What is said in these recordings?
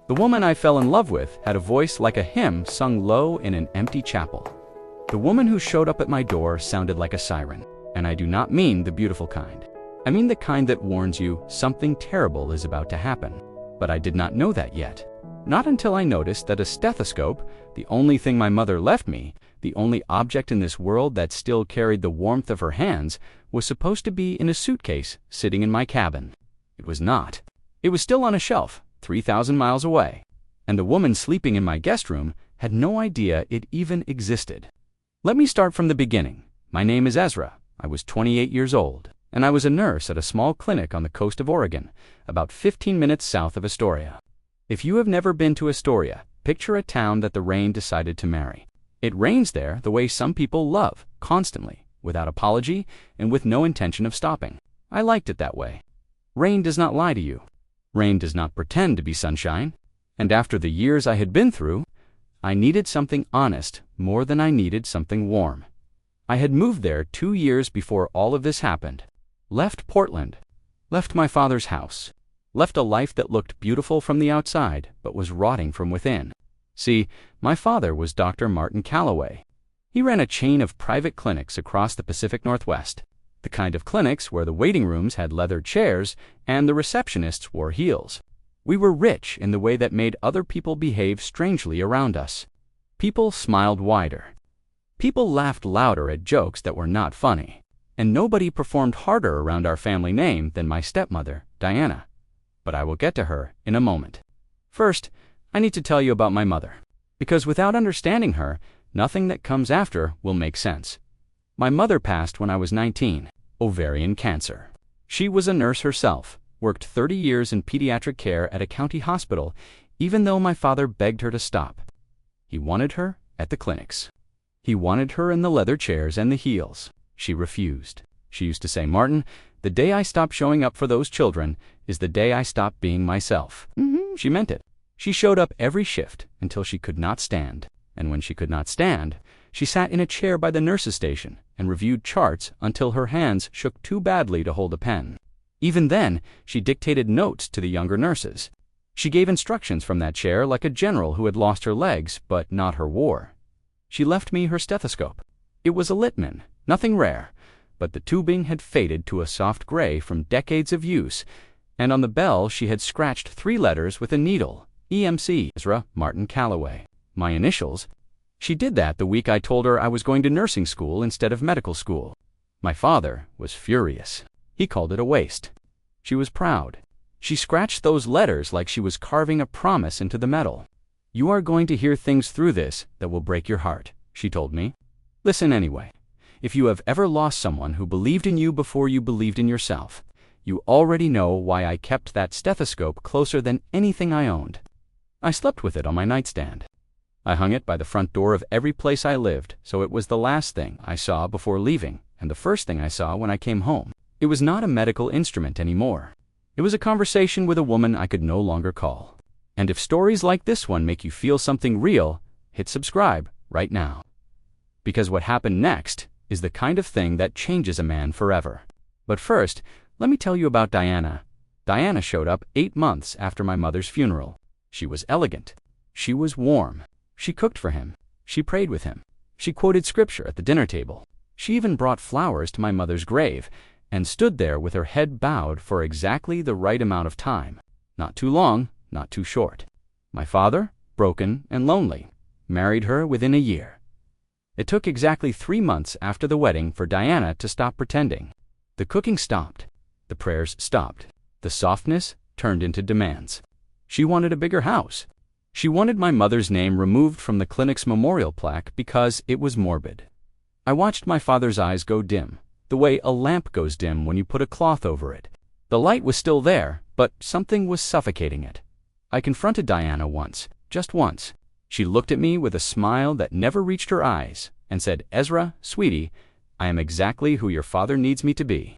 The woman I fell in love with had a voice like a hymn sung low in an empty chapel. The woman who showed up at my door sounded like a siren, and I do not mean the beautiful kind. I mean the kind that warns you something terrible is about to happen. But I did not know that yet. Not until I noticed that a stethoscope, the only thing my mother left me, the only object in this world that still carried the warmth of her hands, was supposed to be in a suitcase sitting in my cabin. It was not. It was still on a shelf, 3,000 miles away. And the woman sleeping in my guest room had no idea it even existed. Let me start from the beginning. My name is Ezra. I was 28 years old, and I was a nurse at a small clinic on the coast of Oregon, about 15 minutes south of Astoria. If you have never been to Astoria, picture a town that the rain decided to marry. It rains there the way some people love, constantly, without apology and with no intention of stopping. I liked it that way. Rain does not lie to you. Rain does not pretend to be sunshine. And after the years I had been through, I needed something honest more than I needed something warm. I had moved there 2 years before all of this happened. Left Portland. Left my father's house. Left a life that looked beautiful from the outside, but was rotting from within. See, my father was Dr. Martin Calloway. He ran a chain of private clinics across the Pacific Northwest, the kind of clinics where the waiting rooms had leather chairs and the receptionists wore heels. We were rich in the way that made other people behave strangely around us. People smiled wider. People laughed louder at jokes that were not funny. And nobody performed harder around our family name than my stepmother, Diana. But I will get to her in a moment. First, I need to tell you about my mother, because without understanding her, nothing that comes after will make sense. My mother passed when I was 19, ovarian cancer. She was a nurse herself, worked 30 years in pediatric care at a county hospital, even though my father begged her to stop. He wanted her at the clinics. He wanted her in the leather chairs and the heels. She refused. She used to say, "Martin, the day I stop showing up for those children is the day I stop being myself." She meant it. She showed up every shift until she could not stand. And when she could not stand, she sat in a chair by the nurse's station and reviewed charts until her hands shook too badly to hold a pen. Even then, she dictated notes to the younger nurses. She gave instructions from that chair like a general who had lost her legs, but not her war. She left me her stethoscope. It was a Littman, nothing rare, but the tubing had faded to a soft gray from decades of use, and on the bell she had scratched 3 letters with a needle, EMC, Ezra Martin Calloway, my initials. She did that the week I told her I was going to nursing school instead of medical school. My father was furious. He called it a waste. She was proud. She scratched those letters like she was carving a promise into the metal. "You are going to hear things through this that will break your heart," she told me. "Listen anyway. If you have ever lost someone who believed in you before you believed in yourself, you already know why I kept that stethoscope closer than anything I owned. I slept with it on my nightstand. I hung it by the front door of every place I lived, so it was the last thing I saw before leaving and the first thing I saw when I came home. It was not a medical instrument anymore. It was a conversation with a woman I could no longer call. And if stories like this one make you feel something real, hit subscribe right now. Because what happened next is the kind of thing that changes a man forever. But first, let me tell you about Diana. Diana showed up 8 months after my mother's funeral. She was elegant. She was warm. She cooked for him. She prayed with him. She quoted scripture at the dinner table. She even brought flowers to my mother's grave and stood there with her head bowed for exactly the right amount of time. Not too long, not too short. My father, broken and lonely, married her within a year. It took exactly 3 months after the wedding for Diana to stop pretending. The cooking stopped. The prayers stopped. The softness turned into demands. She wanted a bigger house. She wanted my mother's name removed from the clinic's memorial plaque because it was morbid. I watched my father's eyes go dim, the way a lamp goes dim when you put a cloth over it. The light was still there, but something was suffocating it. I confronted Diana once, just once. She looked at me with a smile that never reached her eyes and said, "Ezra, sweetie, I am exactly who your father needs me to be."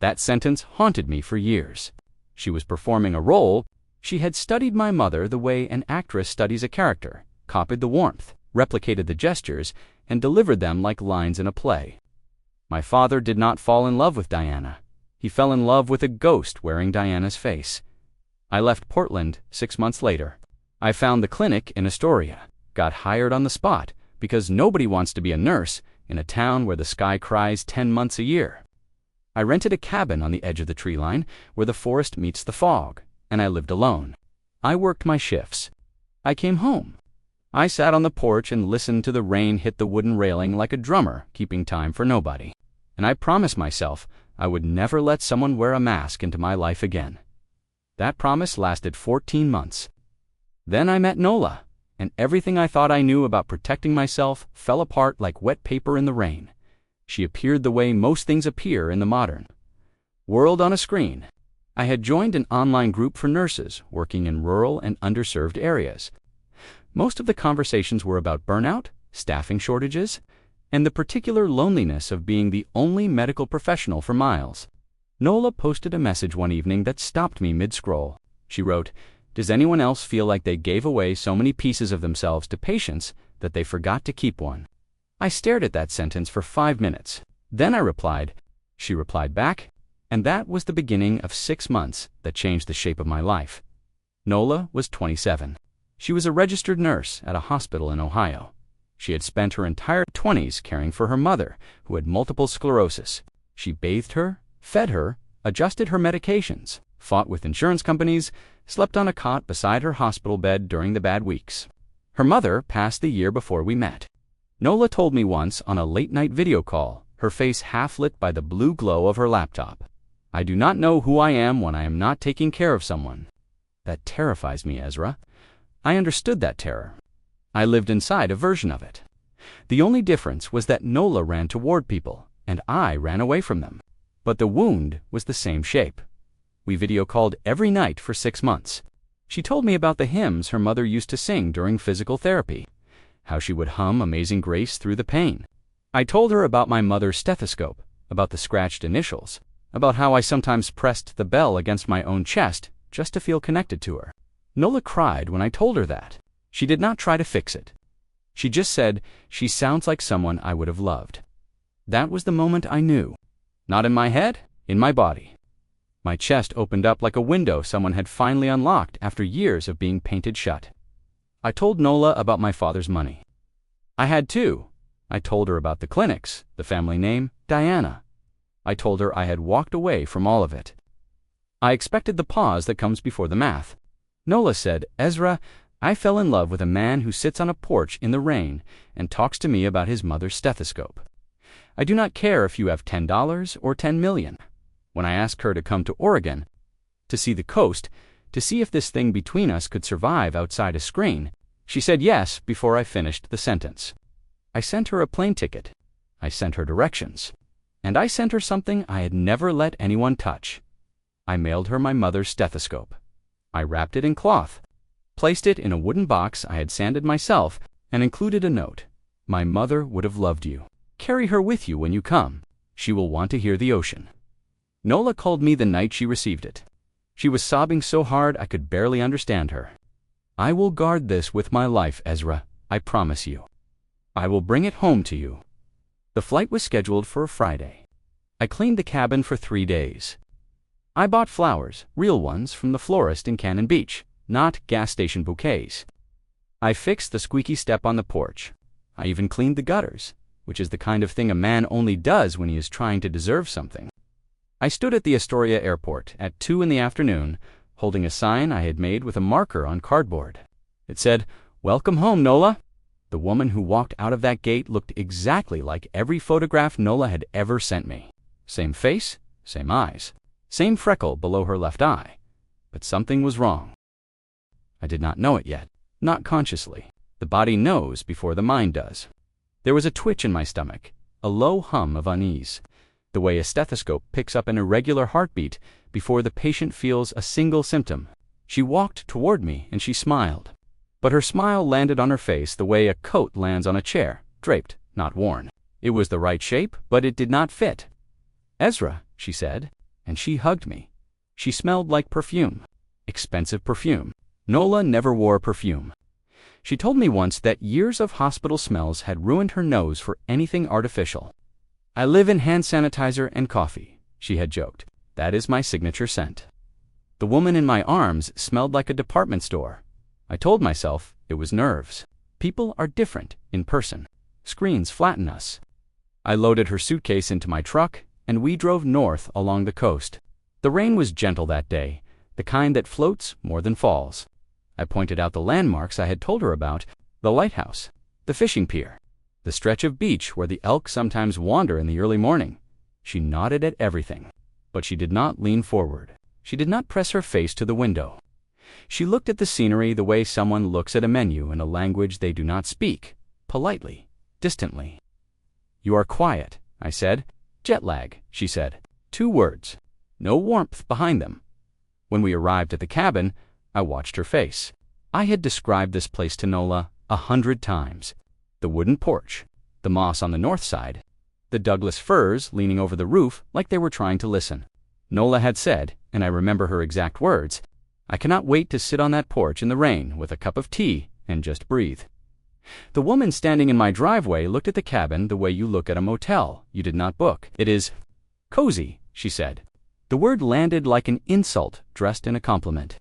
That sentence haunted me for years. She was performing a role. She had studied my mother the way an actress studies a character, copied the warmth, replicated the gestures, and delivered them like lines in a play. My father did not fall in love with Diana. He fell in love with a ghost wearing Diana's face. I left Portland 6 months later. I found the clinic in Astoria, got hired on the spot, because nobody wants to be a nurse in a town where the sky cries 10 months a year. I rented a cabin on the edge of the tree line where the forest meets the fog, and I lived alone. I worked my shifts. I came home. I sat on the porch and listened to the rain hit the wooden railing like a drummer keeping time for nobody. And I promised myself I would never let someone wear a mask into my life again. That promise lasted 14 months. Then I met Nola, and everything I thought I knew about protecting myself fell apart like wet paper in the rain. She appeared the way most things appear in the modern world, on a screen. I had joined an online group for nurses working in rural and underserved areas. Most of the conversations were about burnout, staffing shortages, and the particular loneliness of being the only medical professional for miles. Nola posted a message one evening that stopped me mid-scroll. She wrote, "Does anyone else feel like they gave away so many pieces of themselves to patients that they forgot to keep one?" I stared at that sentence for 5 minutes. Then I replied. She replied back, and that was the beginning of 6 months that changed the shape of my life. Nola was 27. She was a registered nurse at a hospital in Ohio. She had spent her entire 20s caring for her mother, who had multiple sclerosis. She bathed her, fed her, adjusted her medications, fought with insurance companies, slept on a cot beside her hospital bed during the bad weeks. Her mother passed the year before we met. Nola told me once on a late-night video call, her face half lit by the blue glow of her laptop, "I do not know who I am when I am not taking care of someone." That terrifies me, Ezra. I understood that terror. I lived inside a version of it. The only difference was that Nola ran toward people, and I ran away from them. But the wound was the same shape. We video called every night for 6 months. She told me about the hymns her mother used to sing during physical therapy, how she would hum Amazing Grace through the pain. I told her about my mother's stethoscope, about the scratched initials, about how I sometimes pressed the bell against my own chest just to feel connected to her. Nola cried when I told her that. She did not try to fix it. She just said, "She sounds like someone I would have loved." That was the moment I knew. Not in my head, in my body. My chest opened up like a window someone had finally unlocked after years of being painted shut. I told Nola about my father's money. I had too. I told her about the clinics, the family name, Diana. I told her I had walked away from all of it. I expected the pause that comes before the math. Nola said, "Ezra, I fell in love with a man who sits on a porch in the rain and talks to me about his mother's stethoscope. I do not care if you have $10 or 10 million. When I asked her to come to Oregon, to see the coast, to see if this thing between us could survive outside a screen, she said yes before I finished the sentence. I sent her a plane ticket. I sent her directions. And I sent her something I had never let anyone touch. I mailed her my mother's stethoscope. I wrapped it in cloth, placed it in a wooden box I had sanded myself, and included a note. My mother would have loved you. Carry her with you when you come. She will want to hear the ocean." Nola called me the night she received it. She was sobbing so hard I could barely understand her. "I will guard this with my life, Ezra. I promise you. I will bring it home to you." The flight was scheduled for a Friday. I cleaned the cabin for 3 days. I bought flowers, real ones, from the florist in Cannon Beach, not gas station bouquets. I fixed the squeaky step on the porch. I even cleaned the gutters, which is the kind of thing a man only does when he is trying to deserve something. I stood at the Astoria airport at 2 in the afternoon, holding a sign I had made with a marker on cardboard. It said, "Welcome home, Nola." The woman who walked out of that gate looked exactly like every photograph Nola had ever sent me. Same face, same eyes, same freckle below her left eye. But something was wrong. I did not know it yet, not consciously. The body knows before the mind does. There was a twitch in my stomach, a low hum of unease, the way a stethoscope picks up an irregular heartbeat before the patient feels a single symptom. She walked toward me and she smiled. But her smile landed on her face the way a coat lands on a chair, draped, not worn. It was the right shape, but it did not fit. "Ezra," she said, and she hugged me. She smelled like perfume, expensive perfume. Nola never wore perfume. She told me once that years of hospital smells had ruined her nose for anything artificial. "I live in hand sanitizer and coffee," she had joked. "That is my signature scent." The woman in my arms smelled like a department store. I told myself it was nerves. People are different in person. Screens flatten us. I loaded her suitcase into my truck, and we drove north along the coast. The rain was gentle that day, the kind that floats more than falls. I pointed out the landmarks I had told her about, the lighthouse, the fishing pier, the stretch of beach where the elk sometimes wander in the early morning. She nodded at everything, but she did not lean forward. She did not press her face to the window. She looked at the scenery the way someone looks at a menu in a language they do not speak, politely, distantly. "You are quiet," I said. "Jet lag," she said. 2 words. No warmth behind them. When we arrived at the cabin, I watched her face. I had described this place to Nola 100 times. The wooden porch, the moss on the north side, the Douglas firs leaning over the roof like they were trying to listen. Nola had said, and I remember her exact words, "I cannot wait to sit on that porch in the rain with a cup of tea and just breathe." The woman standing in my driveway looked at the cabin the way you look at a motel you did not book. "It is cozy," she said. The word landed like an insult dressed in a compliment.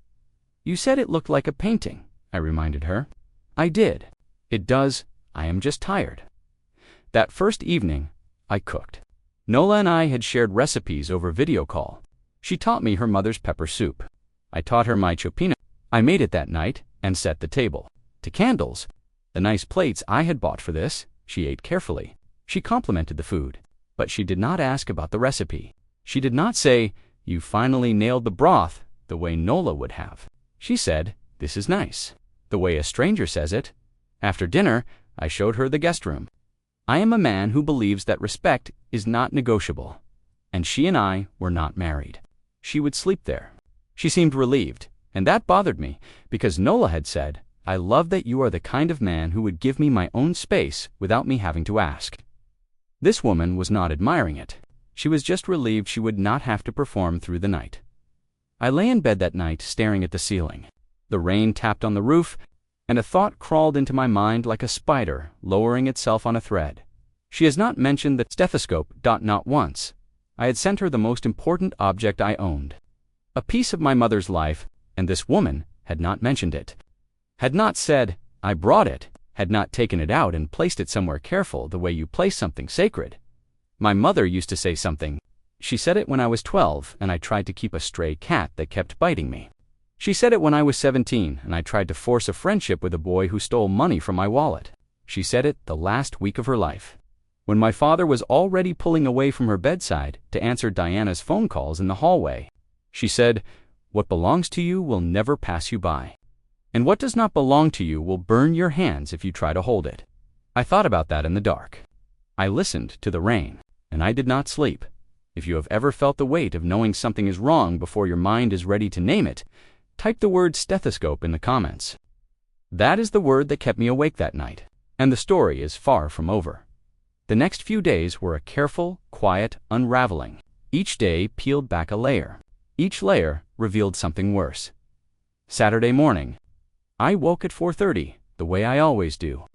"You said it looked like a painting," I reminded her. "I did. It does. I am just tired." That first evening, I cooked. Nola and I had shared recipes over video call. She taught me her mother's pepper soup. I taught her my chopina. I made it that night and set the table. To candles, the nice plates I had bought for this, she ate carefully. She complimented the food, but she did not ask about the recipe. She did not say, "You finally nailed the broth," the way Nola would have. She said, "This is nice," the way a stranger says it. After dinner, I showed her the guest room. I am a man who believes that respect is not negotiable, and she and I were not married. She would sleep there. She seemed relieved, and that bothered me, because Nola had said, "I love that you are the kind of man who would give me my own space without me having to ask." This woman was not admiring it. She was just relieved she would not have to perform through the night. I lay in bed that night staring at the ceiling. The rain tapped on the roof, and a thought crawled into my mind like a spider lowering itself on a thread. She has not mentioned the stethoscope, not once. I had sent her the most important object I owned. A piece of my mother's life, and this woman had not mentioned it. Had not said, "I brought it," had not taken it out and placed it somewhere careful the way you place something sacred. My mother used to say something. She said it when I was 12 and I tried to keep a stray cat that kept biting me. She said it when I was 17 and I tried to force a friendship with a boy who stole money from my wallet. She said it the last week of her life, when my father was already pulling away from her bedside to answer Diana's phone calls in the hallway. She said, "What belongs to you will never pass you by. And what does not belong to you will burn your hands if you try to hold it." I thought about that in the dark. I listened to the rain, and I did not sleep. If you have ever felt the weight of knowing something is wrong before your mind is ready to name it, type the word stethoscope in the comments. That is the word that kept me awake that night, and the story is far from over. The next few days were a careful, quiet unraveling. Each day peeled back a layer. Each layer revealed something worse. Saturday morning. I woke at 4:30, the way I always do.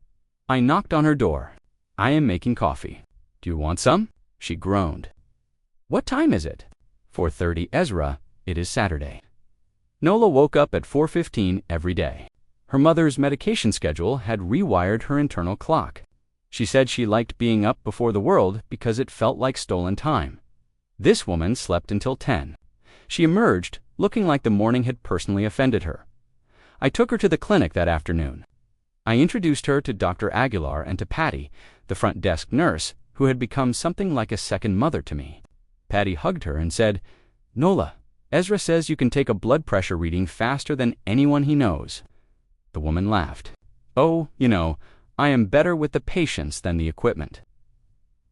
I knocked on her door. "I am making coffee. Do you want some?" She groaned. "What time is it?" 4:30 Ezra, it is Saturday. Nola woke up at 4:15 every day. Her mother's medication schedule had rewired her internal clock. She said she liked being up before the world because it felt like stolen time. This woman slept until 10. She emerged looking like the morning had personally offended her. I took her to the clinic that afternoon. I introduced her to Dr. Aguilar and to Patty, the front desk nurse, who had become something like a second mother to me. Patty hugged her and said, "Nola, Ezra says you can take a blood pressure reading faster than anyone he knows." The woman laughed. "Oh, I am better with the patients than the equipment."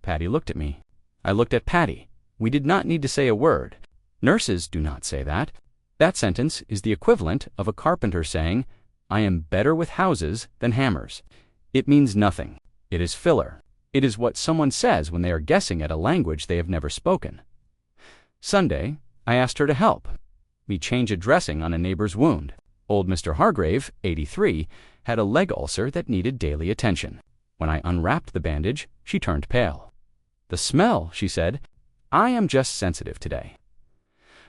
Patty looked at me. I looked at Patty. We did not need to say a word. Nurses do not say that. That sentence is the equivalent of a carpenter saying, "I am better with houses than hammers." It means nothing. It is filler. It is what someone says when they are guessing at a language they have never spoken. Sunday, I asked her to help me change a dressing on a neighbor's wound. Old Mr. Hargrave, 83, had a leg ulcer that needed daily attention. When I unwrapped the bandage, she turned pale. "The smell," she said. "I am just sensitive today."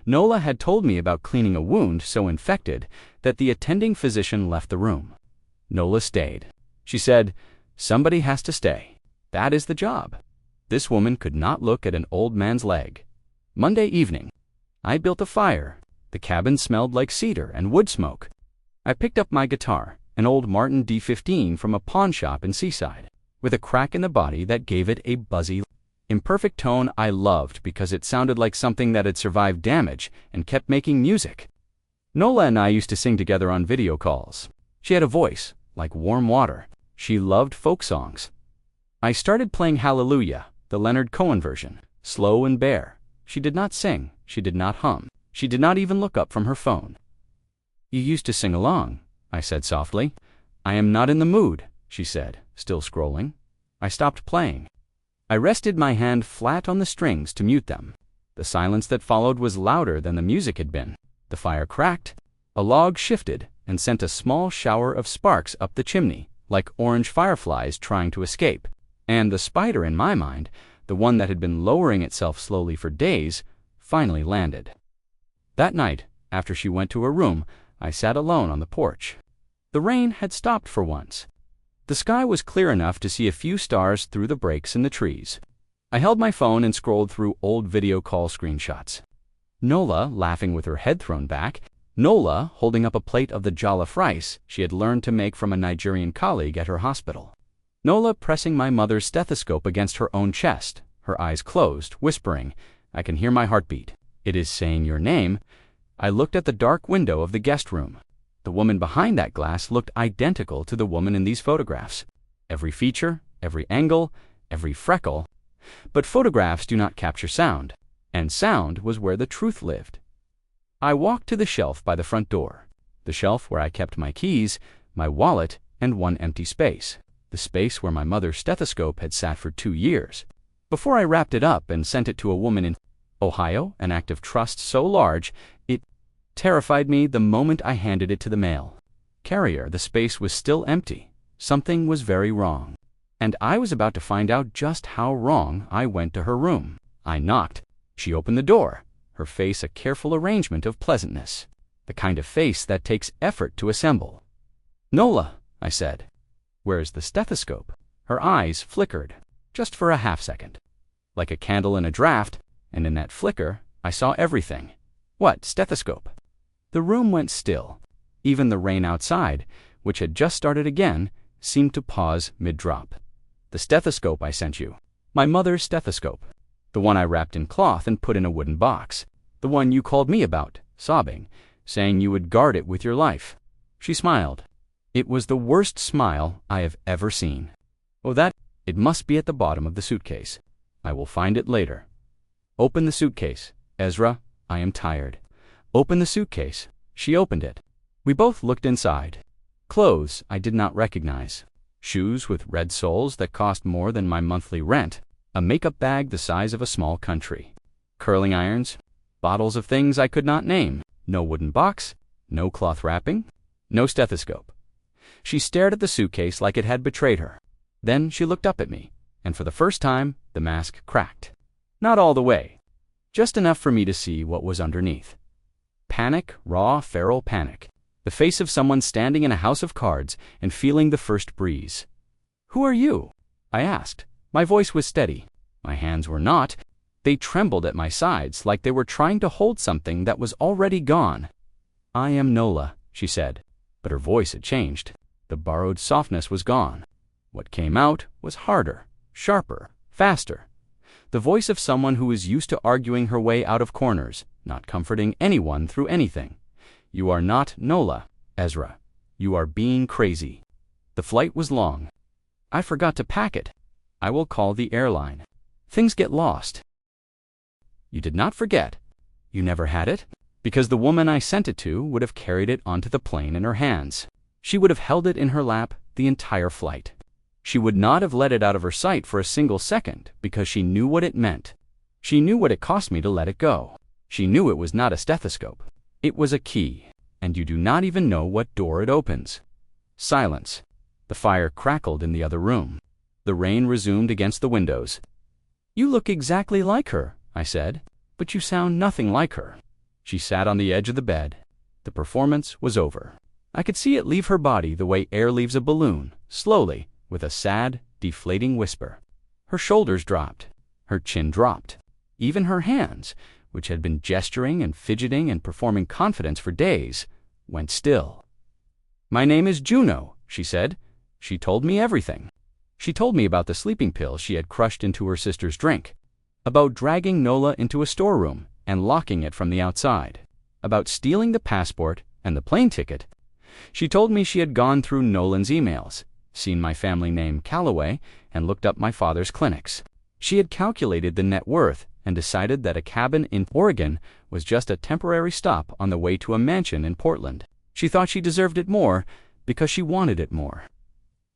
Nola had told me about cleaning a wound so infected that the attending physician left the room. Nola stayed. She said, "Somebody has to stay. That is the job." This woman could not look at an old man's leg. Monday evening, I built a fire. The cabin smelled like cedar and wood smoke. I picked up my guitar, an old Martin D15 from a pawn shop in Seaside, with a crack in the body that gave it a buzzy, imperfect tone I loved because it sounded like something that had survived damage and kept making music. Nola and I used to sing together on video calls. She had a voice like warm water. She loved folk songs. I started playing Hallelujah, the Leonard Cohen version, slow and bare. She did not sing. She did not hum. She did not even look up from her phone. "You used to sing along," I said softly. "I am not in the mood," she said, still scrolling. I stopped playing. I rested my hand flat on the strings to mute them. The silence that followed was louder than the music had been. The fire cracked. A log shifted and sent a small shower of sparks up the chimney, like orange fireflies trying to escape. And the spider in my mind, the one that had been lowering itself slowly for days, finally landed. That night, after she went to her room, I sat alone on the porch. The rain had stopped for once. The sky was clear enough to see a few stars through the breaks in the trees. I held my phone and scrolled through old video call screenshots. Nola laughing with her head thrown back, Nola holding up a plate of the jollof rice she had learned to make from a Nigerian colleague at her hospital. Nola pressing my mother's stethoscope against her own chest, her eyes closed, whispering, "I can hear my heartbeat. It is saying your name." I looked at the dark window of the guest room. The woman behind that glass looked identical to the woman in these photographs. Every feature, every angle, every freckle. But photographs do not capture sound, and sound was where the truth lived. I walked to the shelf by the front door, the shelf where I kept my keys, my wallet, and one empty space, the space where my mother's stethoscope had sat for 2 years. Before I wrapped it up and sent it to a woman in Ohio, an act of trust so large, it terrified me the moment I handed it to the mail carrier. The space was still empty. Something was very wrong. And I was about to find out just how wrong. I went to her room. I knocked. She opened the door, her face a careful arrangement of pleasantness, the kind of face that takes effort to assemble. "Nola," I said, "where's the stethoscope?" Her eyes flickered, just for a half-second, like a candle in a draft, and in that flicker, I saw everything. "What stethoscope?" The room went still. Even the rain outside, which had just started again, seemed to pause mid-drop. "The stethoscope I sent you. My mother's stethoscope. The one I wrapped in cloth and put in a wooden box. The one you called me about, sobbing, saying you would guard it with your life." She smiled. It was the worst smile I have ever seen. "Oh, it must be at the bottom of the suitcase. I will find it later." "Open the suitcase, Ezra. I am tired." "Open the suitcase." She opened it. We both looked inside. Clothes I did not recognize. Shoes with red soles that cost more than my monthly rent. A makeup bag the size of a small country. Curling irons. Bottles of things I could not name. No wooden box. No cloth wrapping. No stethoscope. She stared at the suitcase like it had betrayed her. Then she looked up at me, and for the first time, the mask cracked. Not all the way. Just enough for me to see what was underneath. Panic, raw, feral panic. The face of someone standing in a house of cards and feeling the first breeze. "Who are you?" I asked. My voice was steady. My hands were not. They trembled at my sides like they were trying to hold something that was already gone. "I am Nola," she said, but her voice had changed. The borrowed softness was gone. What came out was harder, sharper, faster. The voice of someone who is used to arguing her way out of corners, not comforting anyone through anything. "You are not Nola, Ezra. You are being crazy." The flight was long. "I forgot to pack it. I will call the airline. Things get lost." "You did not forget. You never had it?" Because the woman I sent it to would have carried it onto the plane in her hands. She would have held it in her lap the entire flight. She would not have let it out of her sight for a single second because she knew what it meant. She knew what it cost me to let it go. She knew it was not a stethoscope. It was a key, and you do not even know what door it opens. Silence. The fire crackled in the other room. The rain resumed against the windows. "You look exactly like her," I said, "but you sound nothing like her." She sat on the edge of the bed. The performance was over. I could see it leave her body the way air leaves a balloon, slowly, with a sad, deflating whisper. Her shoulders dropped. Her chin dropped. Even her hands, which had been gesturing and fidgeting and performing confidence for days, went still. "My name is Juno," she said. She told me everything. She told me about the sleeping pill she had crushed into her sister's drink, about dragging Nola into a storeroom and locking it from the outside, about stealing the passport and the plane ticket. She told me she had gone through Nolan's emails, seen my family name Calloway, and looked up my father's clinics. She had calculated the net worth and decided that a cabin in Oregon was just a temporary stop on the way to a mansion in Portland. She thought she deserved it more because she wanted it more.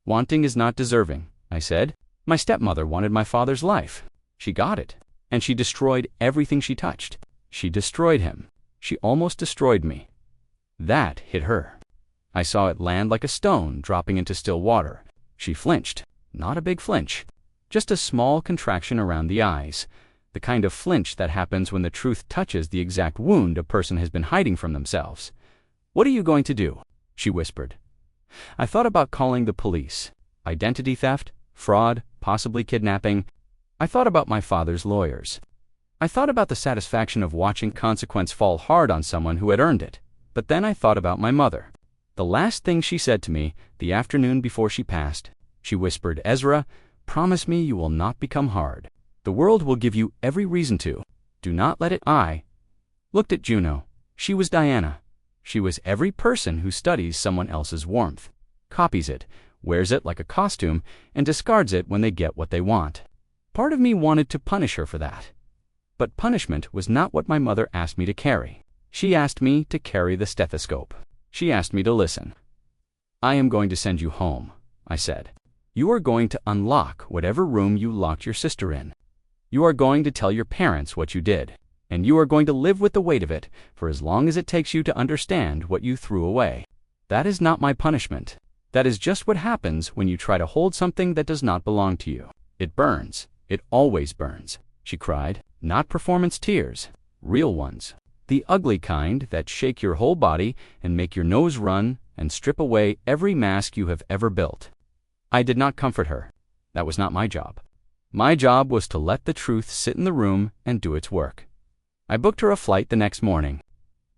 "Wanting is not deserving," I said. "My stepmother wanted my father's life. She got it, and she destroyed everything she touched. She destroyed him. She almost destroyed me." That hit her. I saw it land like a stone dropping into still water. She flinched. Not a big flinch. Just a small contraction around the eyes. The kind of flinch that happens when the truth touches the exact wound a person has been hiding from themselves. "What are you going to do?" she whispered. I thought about calling the police. Identity theft, fraud, possibly kidnapping. I thought about my father's lawyers. I thought about the satisfaction of watching consequence fall hard on someone who had earned it. But then I thought about my mother. The last thing she said to me the afternoon before she passed, she whispered, "Ezra, promise me you will not become hard. The world will give you every reason to. Do not let it." I looked at Juno. She was Diana. She was every person who studies someone else's warmth, copies it, wears it like a costume, and discards it when they get what they want. Part of me wanted to punish her for that. But punishment was not what my mother asked me to carry. She asked me to carry the stethoscope. She asked me to listen. "I am going to send you home," I said. "You are going to unlock whatever room you locked your sister in. You are going to tell your parents what you did. And you are going to live with the weight of it for as long as it takes you to understand what you threw away. That is not my punishment. That is just what happens when you try to hold something that does not belong to you. It burns. It always burns," she cried. "Not performance tears. Real ones. The ugly kind that shake your whole body and make your nose run and strip away every mask you have ever built." I did not comfort her. That was not my job. My job was to let the truth sit in the room and do its work. I booked her a flight the next morning.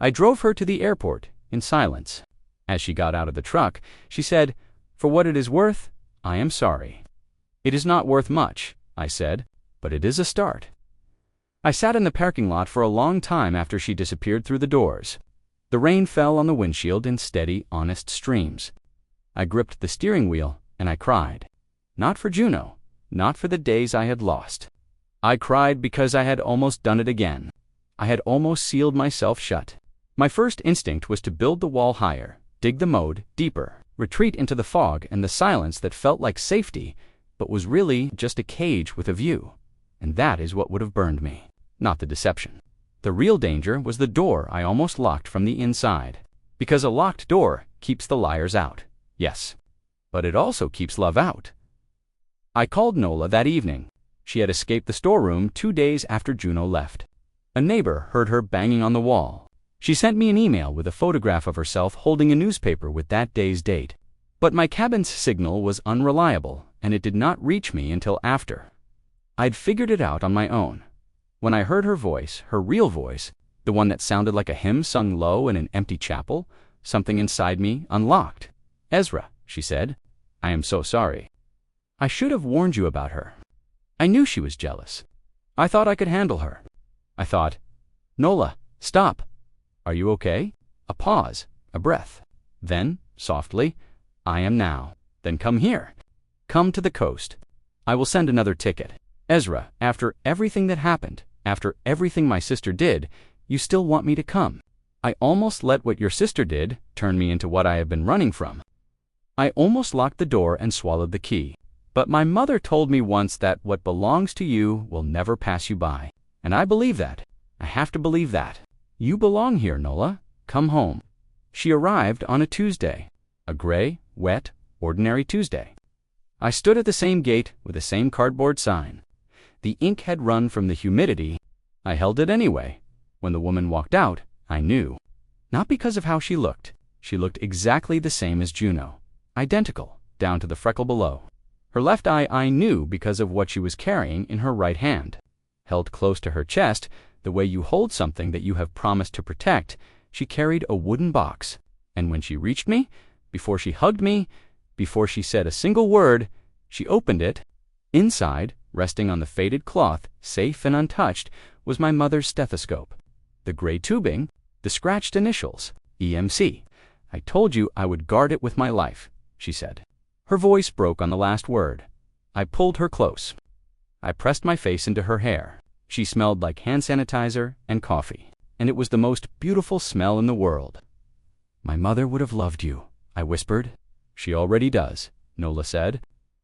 I drove her to the airport in silence. As she got out of the truck, she said, "For what it is worth, I am sorry." "It is not worth much," I said, "but it is a start." I sat in the parking lot for a long time after she disappeared through the doors. The rain fell on the windshield in steady, honest streams. I gripped the steering wheel and I cried. Not for Juno, not for the days I had lost. I cried because I had almost done it again. I had almost sealed myself shut. My first instinct was to build the wall higher, dig the moat deeper, retreat into the fog and the silence that felt like safety, but was really just a cage with a view. And that is what would have burned me, not the deception. The real danger was the door I almost locked from the inside. Because a locked door keeps the liars out, yes, but it also keeps love out. I called Nola that evening. She had escaped the storeroom 2 days after Juno left. A neighbor heard her banging on the wall. She sent me an email with a photograph of herself holding a newspaper with that day's date. But my cabin's signal was unreliable, and it did not reach me until after. I'd figured it out on my own. When I heard her voice, her real voice, the one that sounded like a hymn sung low in an empty chapel, something inside me unlocked. "Ezra," she said, "I am so sorry. I should have warned you about her. I knew she was jealous. I thought I could handle her. I thought, Nola, stop. Are you okay?" A pause, a breath. Then, softly, "I am now." "Then come here. Come to the coast. I will send another ticket." "Ezra, after everything that happened, after everything my sister did, you still want me to come. I almost let what your sister did turn me into what I have been running from. I almost locked the door and swallowed the key. But my mother told me once that what belongs to you will never pass you by. And I believe that. I have to believe that. You belong here, Nola. Come home." She arrived on a Tuesday. A gray, wet, ordinary Tuesday. I stood at the same gate with the same cardboard sign. The ink had run from the humidity. I held it anyway. When the woman walked out, I knew. Not because of how she looked. She looked exactly the same as Juno. Identical, down to the freckle below. Her left eye I knew because of what she was carrying in her right hand. Held close to her chest, the way you hold something that you have promised to protect, she carried a wooden box. And when she reached me, before she hugged me, before she said a single word, she opened it. Inside, resting on the faded cloth, safe and untouched, was my mother's stethoscope. The gray tubing, the scratched initials, EMC. I told you I would guard it with my life, she said. Her voice broke on the last word. I pulled her close. I pressed my face into her hair. She smelled like hand sanitizer and coffee, and it was the most beautiful smell in the world. My mother would have loved you, I whispered. She already does, Nola said.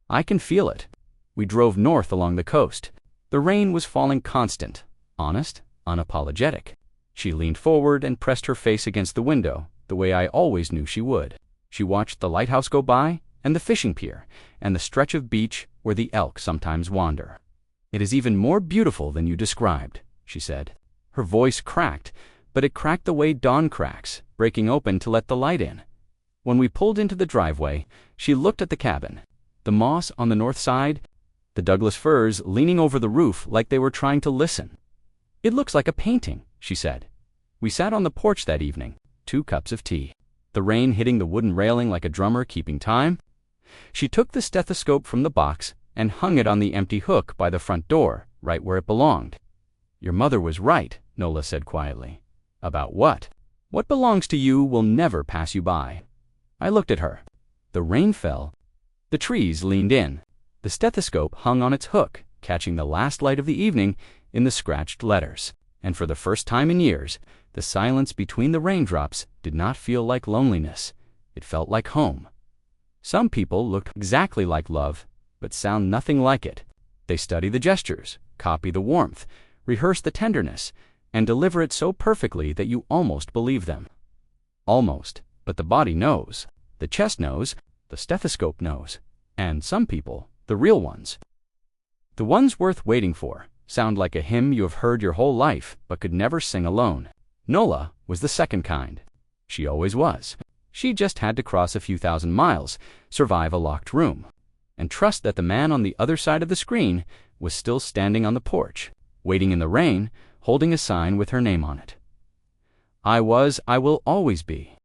I can feel it. We drove north along the coast. The rain was falling constant, honest, unapologetic. She leaned forward and pressed her face against the window, the way I always knew she would. She watched the lighthouse go by, and the fishing pier, and the stretch of beach where the elk sometimes wander. It is even more beautiful than you described, she said. Her voice cracked, but it cracked the way dawn cracks, breaking open to let the light in. When we pulled into the driveway, she looked at the cabin. The moss on the north side, the Douglas firs leaning over the roof like they were trying to listen. It looks like a painting, she said. We sat on the porch that evening, 2 cups of tea, the rain hitting the wooden railing like a drummer keeping time. She took the stethoscope from the box and hung it on the empty hook by the front door, right where it belonged. Your mother was right, Nola said quietly. About what? What belongs to you will never pass you by. I looked at her. The rain fell. The trees leaned in. The stethoscope hung on its hook, catching the last light of the evening in the scratched letters. And for the first time in years, the silence between the raindrops did not feel like loneliness. It felt like home. Some people looked exactly like love, but sound nothing like it. They study the gestures, copy the warmth, rehearse the tenderness, and deliver it so perfectly that you almost believe them. Almost, but the body knows, the chest knows, the stethoscope knows, and some people, the real ones, the ones worth waiting for, sound like a hymn you have heard your whole life but could never sing alone. Nola was the second kind. She always was. She just had to cross a few thousand miles, survive a locked room, and trust that the man on the other side of the screen was still standing on the porch, waiting in the rain, holding a sign with her name on it. I will always be.